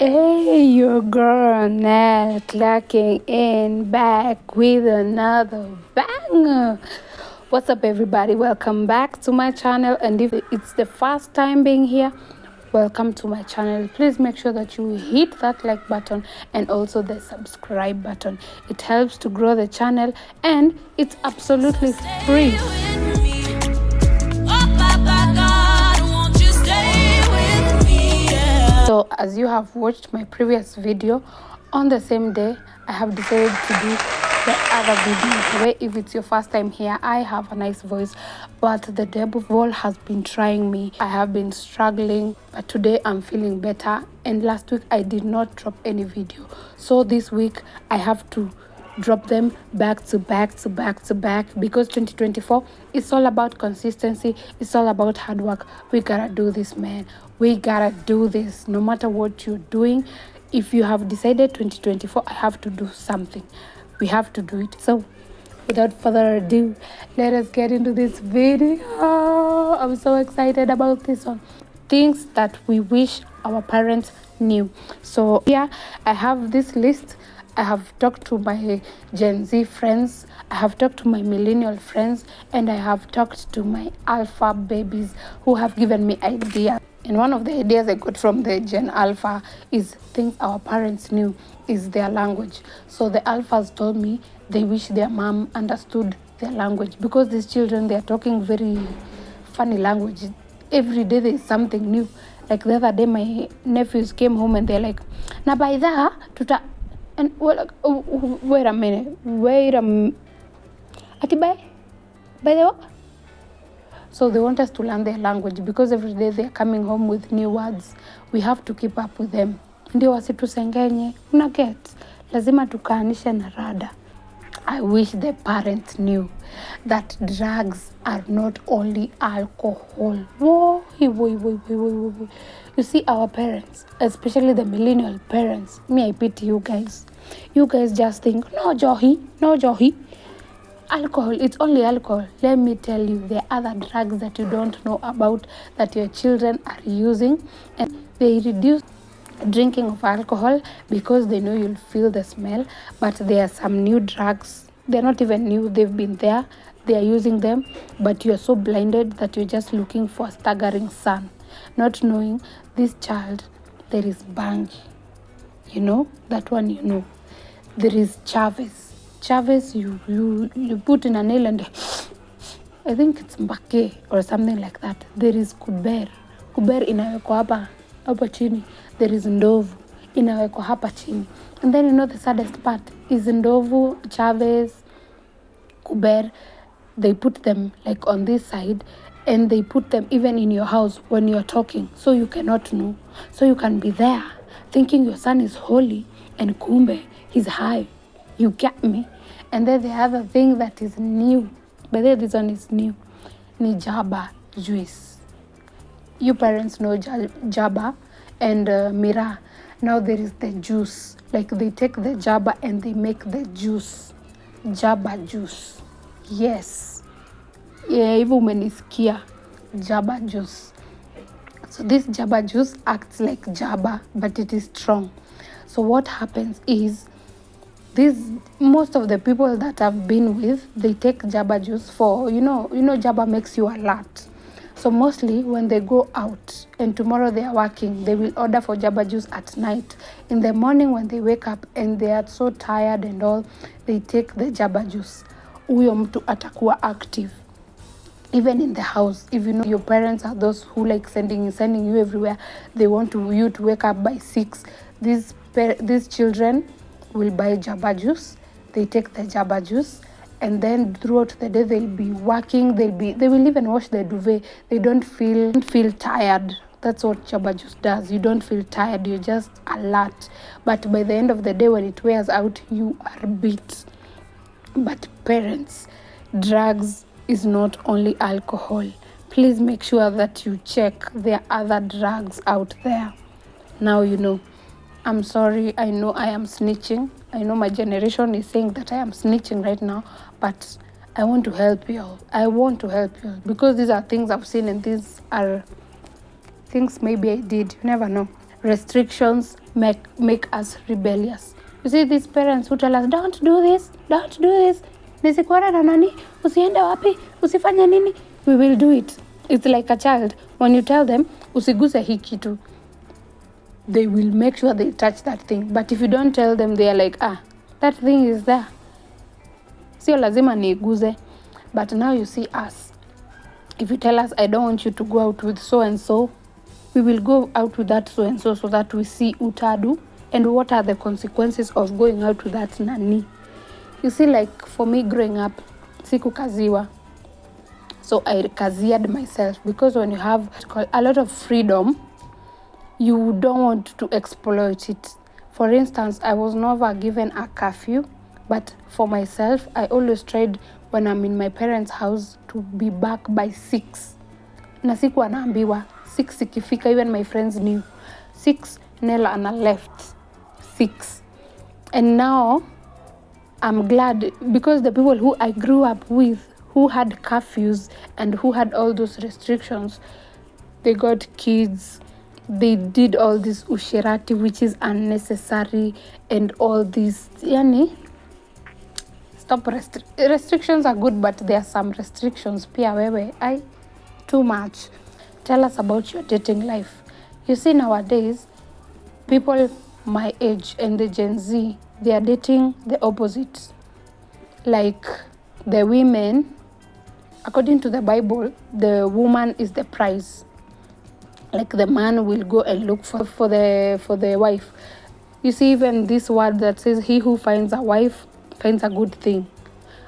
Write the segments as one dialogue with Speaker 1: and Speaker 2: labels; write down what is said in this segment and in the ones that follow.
Speaker 1: Hey, your girl Nell clocking in back with another banger. What's up, everybody? Welcome back to my channel. And if it's the first time being here, welcome to my channel. Please make sure that you hit that like button and also the subscribe button. It helps to grow the channel and it's absolutely free. So as you have watched my previous video, on the same day I have decided to do the other video where if it's your first time here, I have a nice voice, but the devil has been trying me. I have been struggling, but today I'm feeling better. And last week I did not drop any video, so this week I have to drop them back to back because 2024 is all about consistency. It's all about hard work. We gotta do this, man. We gotta do this no matter what you're doing. If you have decided 2024 I have to do something, we have to do it. So without further ado, let us get into this video. I'm so excited about this one. Things that we wish our parents knew. So here I have this list. I have talked to my Gen Z friends, I have talked to my millennial friends, and I have talked to my alpha babies who have given me ideas. And one of the ideas I got from the Gen Alpha is things our parents knew is their language. So the alphas told me they wish their mom understood their language, because these children, they are talking very funny language. Every day there is something new. Like the other day my nephews came home and they're like, na by that tuta. And we're like, oh, wait a minute. Ati by the what? So they want us to learn their language because every day they're coming home with new words. We have to keep up with them. Ndio wasitusengenye. Una get? Lazima tukaanishe na rada. I wish the parents knew that drugs are not only alcohol. Whoa. You see, our parents, especially the millennial parents, me, I pity you guys. You guys just think, no johi. Alcohol, it's only alcohol. Let me tell you, there are other drugs that you don't know about that your children are using, and they reduce drinking of alcohol because they know you'll feel the smell. But there are some new drugs. They're not even new. They've been there. They are using them, but you're so blinded that you're just looking for a staggering sun, not knowing this child. There is Bang, you know that one, you know. There is Chavez, you put in a nail and I think it's Mbake or something like that. There is Kuber inawekwa hapa chini. There is Ndovu inawekwa hapa chini. And then you know the saddest part is Ndovu, Chavez, Kuber, they put them like on this side, and they put them even in your house when you're talking, so you cannot know. So you can be there thinking your son is holy and kumbe he's high. You get me? And then the other thing that is new, but then this one is new, ni Jaba juice. You parents know Jaba and Mira. Now there is the juice. Like they take the Jaba and they make the juice. Jaba juice. Yes. Yeah, even umenisikia. Jaba juice. So this Jaba juice acts like Jaba, but it is strong. So what happens is, most of the people that I've been with, they take Jaba juice for, you know Jaba makes you alert. So mostly when they go out and tomorrow they are working, they will order for Jaba juice at night. In the morning when they wake up and they are so tired and all, they take the Jaba juice. Huyo mtu atakuwa active. Even in the house, if you know your parents are those who like sending you everywhere, they want you to wake up by 6. These children will buy Jaba juice. They take the Jaba juice, and then throughout the day they'll be working. They will even wash the duvet. They don't feel tired. That's what Jaba juice does. You don't feel tired. You're just alert. But by the end of the day, when it wears out, you are beat. But parents, drugs is not only alcohol. Please make sure that you check. There are other drugs out there. Now you know. I'm sorry, I know I am snitching. I know my generation is saying that I am snitching right now, but I want to help you all. I want to help you all because these are things I've seen and these are things maybe I did. You never know. Restrictions make us rebellious. You see these parents who tell us, don't do this, nisikuona na nani, usiende wapi, usifanye nini, we will do it. It's like a child. When you tell them, usiguse hii kitu, they will make sure they touch that thing. But if you don't tell them, they are like, that thing is there, sio lazima niiguze. But now you see us. If you tell us, I don't want you to go out with so and so, we will go out with that so and so, so that we see utadu and what are the consequences of going out with that nani. You see, like for me growing up, sikukaziwa. So I kaziad myself, because when you have a lot of freedom, you don't want to exploit it. For instance, I was never given a curfew, but for myself, I always tried when I'm in my parents' house to be back by 6. Na sikuwa naambiwa 6 ikifika, even my friends knew 6, Nella ana left 6. And now I'm glad, because the people who I grew up with, who had curfews and who had all those restrictions, they got kids, they did all this usherati, which is unnecessary, and all these, stop. Restrictions are good, but there are some restrictions pia wewe too much. Tell us about your dating life. You see, nowadays people my age and the Gen Z, they are dating the opposite. Like the women, according to the Bible, the woman is the prize. Like the man will go and look for the wife. You see, even this word that says, he who finds a wife finds a good thing.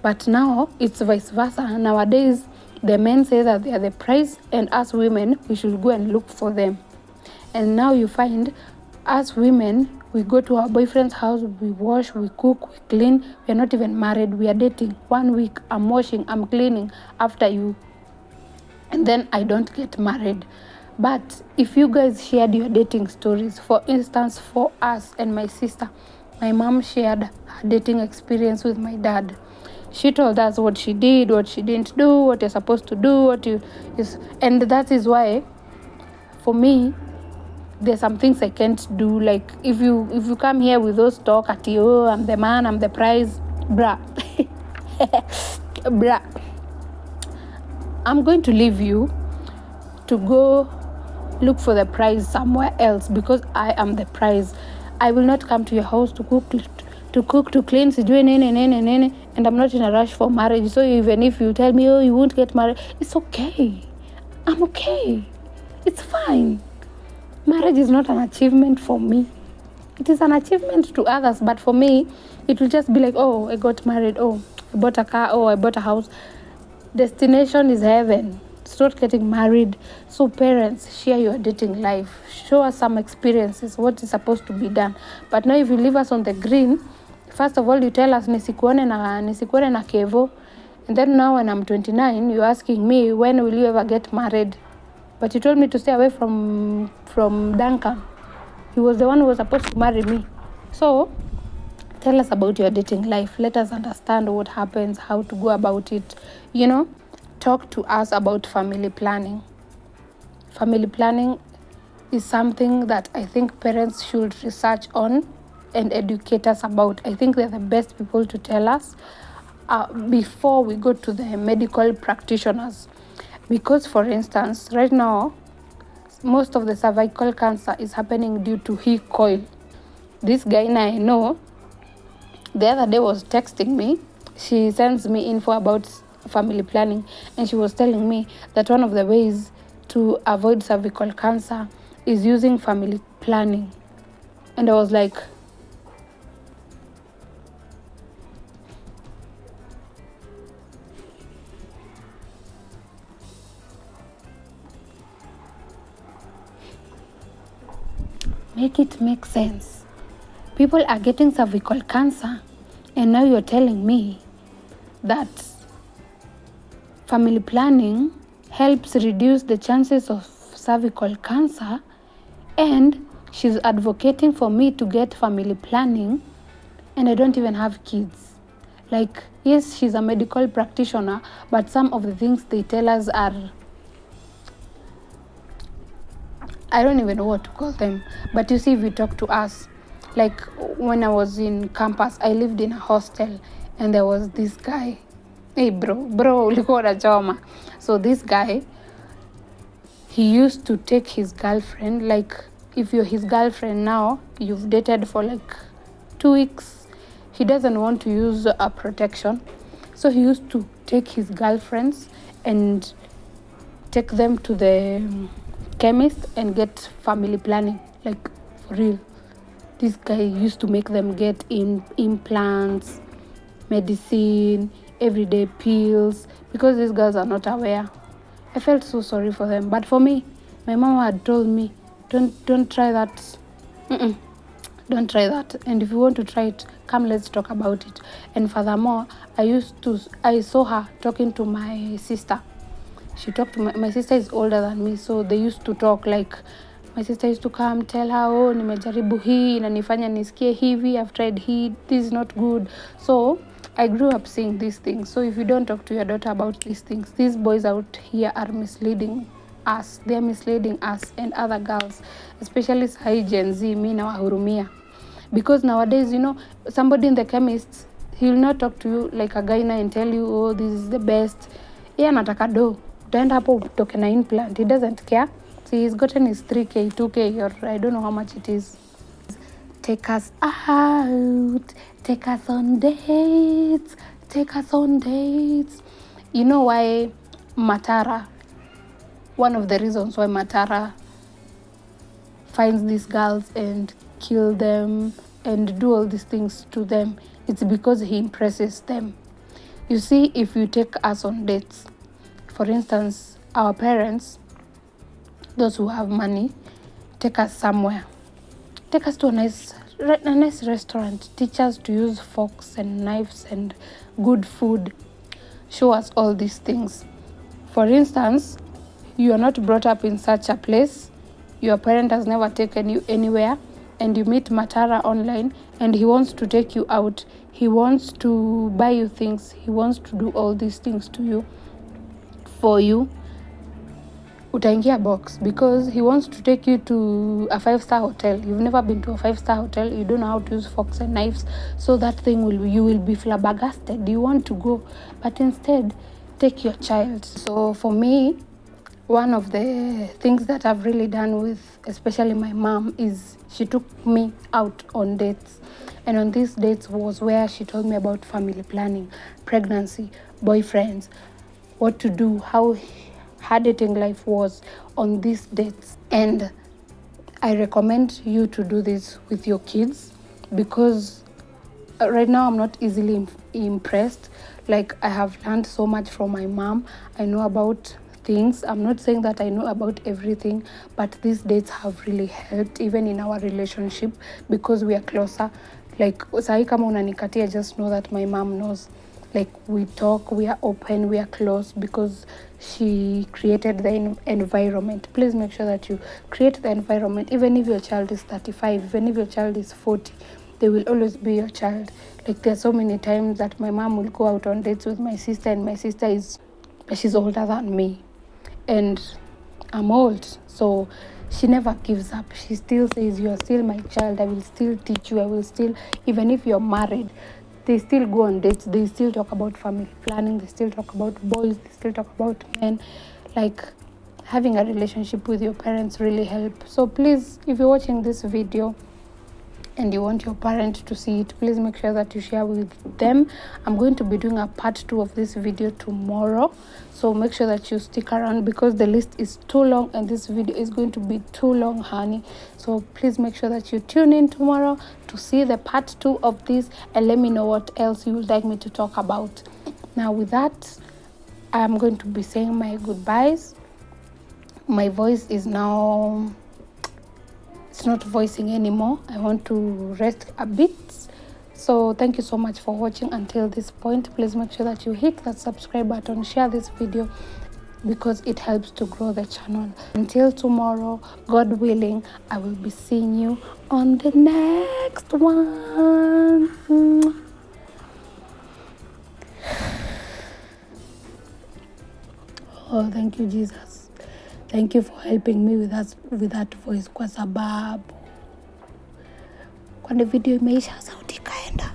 Speaker 1: But now it's vice versa. Nowadays, the men say that they are the prize, and us women, we should go and look for them. And now you find us women, we go to our boyfriend's house, we wash, we cook, we clean. We are not even married. We are dating. 1 week, I'm washing, I'm cleaning after you. And then I don't get married. But if you guys shared your dating stories, for instance, for us and my sister, my mom shared her dating experience with my dad. She told us what she did, what she didn't do, what you're supposed to do, and that is why, for me, there's some things I can't do. Like if you come here with those talk at you, I'm the man, I'm the prize, bruh. Bruh. I'm going to leave you to go look for the prize somewhere else, because I am the prize. I will not come to your house to cook, to clean, and I'm not in a rush for marriage. So even if you tell me, you won't get married, it's okay. I'm okay. It's fine. Marriage is not an achievement for me. It is an achievement to others, but for me, it will just be like, I got married, I bought a car, I bought a house. Destination is heaven. It's not getting married. So parents, share your dating life. Show us some experiences, what is supposed to be done. But now if you leave us on the green, first of all, you tell us nisikuone na kevo. And then now when I'm 29, you're asking me, when will you ever get married? But you told me to stay away from Duncan. He was the one who was supposed to marry me. So tell us about your dating life. Let us understand what happens, how to go about it. Talk to us about family planning. Family planning is something that I think parents should research on and educate us about. I think they're the best people to tell us before we go to the medical practitioners. Because, for instance, right now, most of the cervical cancer is happening due to hair coil. This guy I know, the other day was texting me. She sends me info about family planning, and she was telling me that one of the ways to avoid cervical cancer is using family planning. And I was like, make it make sense. People are getting cervical cancer, and now you're telling me that family planning helps reduce the chances of cervical cancer, and she's advocating for me to get family planning, and I don't even have kids. Like, yes, she's a medical practitioner, but some of the things they tell us are I don't even know what to call them. But you see, if you talk to us, like when I was in campus, I lived in a hostel, and there was this guy. Hey bro, ulikuwa unachoma. So this guy, he used to take his girlfriend, like if you're his girlfriend now, you've dated for like 2 weeks, he doesn't want to use a protection. So he used to take his girlfriends and take them to the chemist and get family planning, like for real. This guy used to make them get implants, medicine, everyday pills, because these girls are not aware. I felt so sorry for them. But for me, my mom had told me, don't try that. Don't try that. And if you want to try it, come, let's talk about it. And furthermore, I saw her talking to my sister. She talked to my sister is older than me, so they used to talk. Like my sister used to come tell her, oh, nimejaribu hii inanifanya nisikie hivi, I've tried hii, this is not good. So I grew up seeing these things. So if you don't talk to your daughter about these things, these boys out here are misleading us. They are misleading us and other girls, especially Sahi Gen Z. Mi nawahurumia, because nowadays, somebody in the chemist, he will not talk to you like a guy and tell you, oh, this is the best. Anataka do. Utaenda hapo utoke na implant. He doesn't care. See, he's gotten his 3K, 2K, or I don't know how much it is. Take us out. Take us on dates. Take us on dates. You know why Matara, one of the reasons why Matara finds these girls and kill them and do all these things to them, it's because he impresses them. You see, if you take us on dates, for instance, our parents, those who have money, take us somewhere. Take us to a nice restaurant. Teach us to use forks and knives and good food. Show us all these things. For instance, you are not brought up in such a place. Your parent has never taken you anywhere, and you meet Matara online, and he wants to take you out. He wants to buy you things. He wants to do all these things to you, for you. Utaingia box, because he wants to take you to a 5-star hotel. You've never been to a 5-star hotel. You don't know how to use forks and knives. So that thing you will be flabbergasted. You want to go, but instead, take your child. So for me, one of the things that I've really done with, especially my mom, is she took me out on dates. And on these dates was where she told me about family planning, pregnancy, boyfriends, what to do, how her dating life was on these dates. And I recommend you to do this with your kids, because right now I'm not easily impressed. Like, I have learned so much from my mom. I know about things. I'm not saying that I know about everything, but these dates have really helped, even in our relationship, because we are closer. Like, sahi kama unanikatia, just know that my mom knows. Like, we talk, we are open, we are close, because she created the environment. Please make sure that you create the environment. Even if your child is 35, even if your child is 40, they will always be your child. Like, there are so many times that my mom will go out on dates with my sister, and my sister she's older than me, and I'm old. So she never gives up. She still says, you are still my child. I will still teach you. I will still, even if you're married, they still go on dates. They still talk about family planning. They still talk about boys. They still talk about men. Like, having a relationship with your parents really helps. So please, if you're watching this video and you want your parent to see it, please make sure that you share with them. I'm going to be doing a part 2 of this video tomorrow. So make sure that you stick around, because the list is too long and this video is going to be too long, honey. So please make sure that you tune in tomorrow to see the part 2 of this, and let me know what else you would like me to talk about. Now with that, I'm going to be saying my goodbyes. My voice is now, it's not voicing anymore. I want to rest a bit. So thank you so much for watching until this point. Please make sure that you hit that subscribe button, share this video, because it helps to grow the channel. Until tomorrow, God willing, I will be seeing you on the next one. Oh, thank you, Jesus. Thank you for helping me with that voice, kwa sababu kwani video imeisha sauti kaenda.